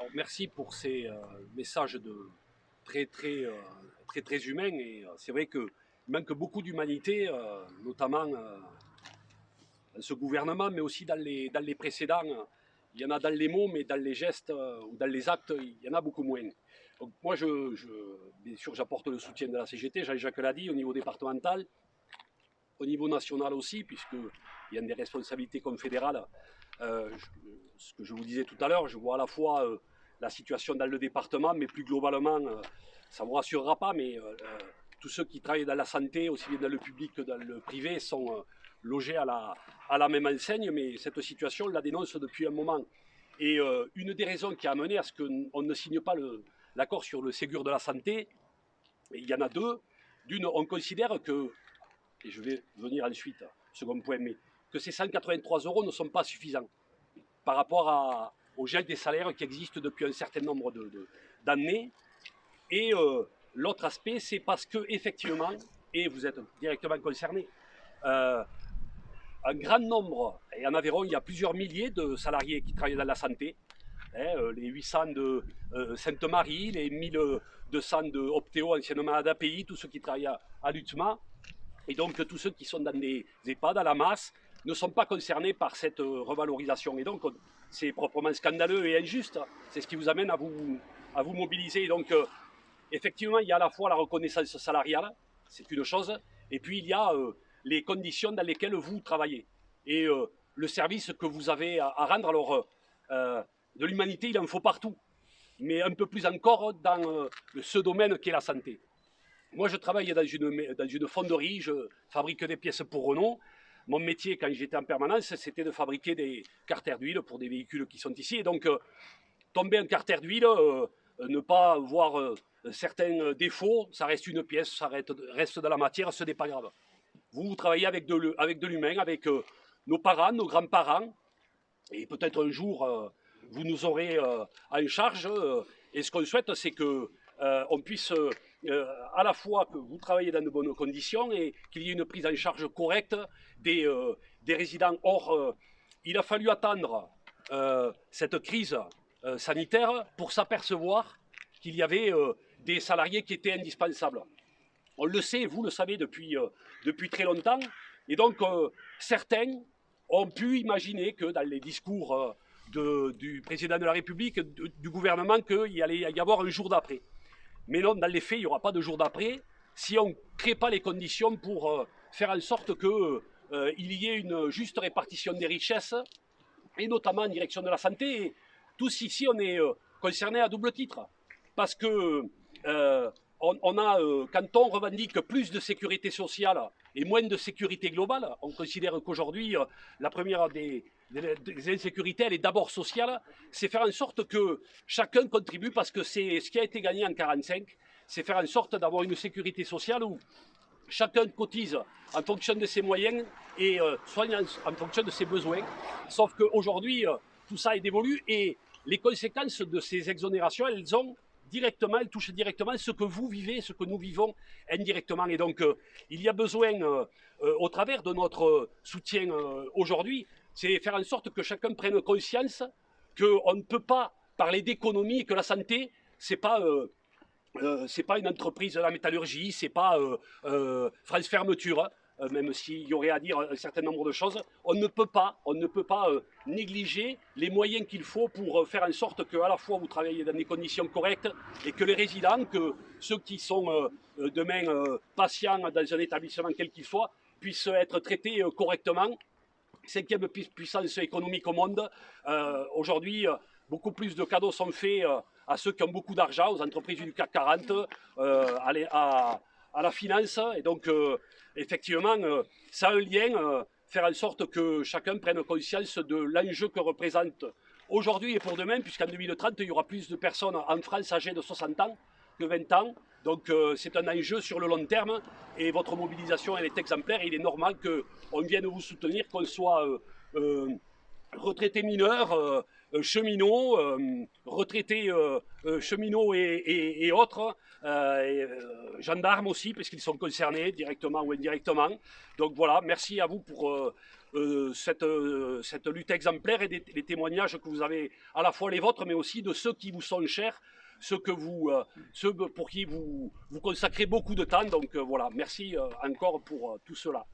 Alors, merci pour ces messages très humains. Et c'est vrai qu'il manque beaucoup d'humanité, notamment dans ce gouvernement, mais aussi dans les précédents. Il y en a dans les mots, mais dans les gestes ou dans les actes, il y en a beaucoup moins. Donc moi, bien sûr, j'apporte le soutien de la CGT, Jean-Jacques l'a dit, au niveau départemental, au niveau national aussi, puisqu'il y a des responsabilités confédérales. Ce que je vous disais tout à l'heure, je vois à la fois la situation dans le département, mais plus globalement, ça ne vous rassurera pas, mais tous ceux qui travaillent dans la santé, aussi bien dans le public que dans le privé, sont logés à la même enseigne, mais cette situation, on la dénonce depuis un moment. Et une des raisons qui a amené à ce qu'on ne signe pas l'accord sur le Ségur de la santé, il y en a deux. D'une, on considère que, et je vais venir ensuite, second point, mais que ces 183 euros ne sont pas suffisants par rapport au gel des salaires qui existent depuis un certain nombre d'années. Et l'autre aspect, c'est parce que effectivement, et vous êtes directement concerné, un grand nombre, et en Aveyron, il y a plusieurs milliers de salariés qui travaillent dans la santé, les 800 de Sainte-Marie, les 1200 de Optéo, anciennement ADAPI, tous ceux qui travaillent à l'UTMA, et donc tous ceux qui sont dans des EHPAD à la masse ne sont pas concernés par cette revalorisation. Et donc c'est proprement scandaleux et injuste. C'est ce qui vous amène à vous mobiliser. Et donc effectivement, il y a à la fois la reconnaissance salariale, c'est une chose, et puis il y a les conditions dans lesquelles vous travaillez. Et le service que vous avez à rendre. Alors, de l'humanité, il en faut partout, mais un peu plus encore dans ce domaine qu'est la santé. Moi, je travaille dans une fonderie, je fabrique des pièces pour Renault. Mon métier, quand j'étais en permanence, c'était de fabriquer des carters d'huile pour des véhicules qui sont ici. Et donc, tomber un carter d'huile, ne pas voir certains défauts, ça reste une pièce, ça reste de la matière, ce n'est pas grave. Vous travaillez avec de l'humain, avec nos parents, nos grands-parents, et peut-être un jour, vous nous aurez en charge. Et ce qu'on souhaite, c'est qu'on puisse à la fois que vous travaillez dans de bonnes conditions et qu'il y ait une prise en charge correcte des résidents. Or, il a fallu attendre cette crise sanitaire pour s'apercevoir qu'il y avait des salariés qui étaient indispensables. On le sait, vous le savez depuis très longtemps. Et donc, certains ont pu imaginer que dans les discours du président de la République, du gouvernement, qu'il allait y avoir un jour d'après. Mais non, dans les faits, il n'y aura pas de jour d'après si on ne crée pas les conditions pour faire en sorte qu'il y ait une juste répartition des richesses, et notamment en direction de la santé. Et tous ici, on est concernés à double titre. Parce que quand on revendique plus de sécurité sociale et moins de sécurité globale, on considère qu'aujourd'hui, la première des insécurités, elle est d'abord sociale, c'est faire en sorte que chacun contribue, parce que c'est ce qui a été gagné en 1945, c'est faire en sorte d'avoir une sécurité sociale où chacun cotise en fonction de ses moyens et soigne en fonction de ses besoins. Sauf qu'aujourd'hui, tout ça est dévolu et les conséquences de ces exonérations, elles touchent directement ce que vous vivez, ce que nous vivons indirectement. Et donc, il y a besoin, au travers de notre soutien aujourd'hui, c'est faire en sorte que chacun prenne conscience qu'on ne peut pas parler d'économie et que la santé, c'est pas une entreprise de la métallurgie, c'est pas France Fermeture, même s'il y aurait à dire un certain nombre de choses. On ne peut pas négliger les moyens qu'il faut pour faire en sorte qu'à la fois vous travaillez dans des conditions correctes et que les résidents, que ceux qui sont demain patients dans un établissement quel qu'il soit, puissent être traités correctement. 5e puissance économique au monde. Aujourd'hui, beaucoup plus de cadeaux sont faits à ceux qui ont beaucoup d'argent, aux entreprises du CAC 40, à la finance. Et donc, effectivement, ça a un lien, faire en sorte que chacun prenne conscience de l'enjeu que représente aujourd'hui et pour demain, puisqu'en 2030, il y aura plus de personnes en France âgées de 60 ans que 20 ans. Donc c'est un enjeu sur le long terme et votre mobilisation, elle est exemplaire. Et il est normal qu'on vienne vous soutenir, qu'on soit retraités mineurs, cheminots, retraités cheminots et autres, gendarmes aussi, parce qu'ils sont concernés directement ou indirectement. Donc voilà, merci à vous pour cette lutte exemplaire et les témoignages que vous avez, à la fois les vôtres, mais aussi de ceux qui vous sont chers, ceux pour qui vous consacrez beaucoup de temps. Donc voilà, merci encore pour tout cela.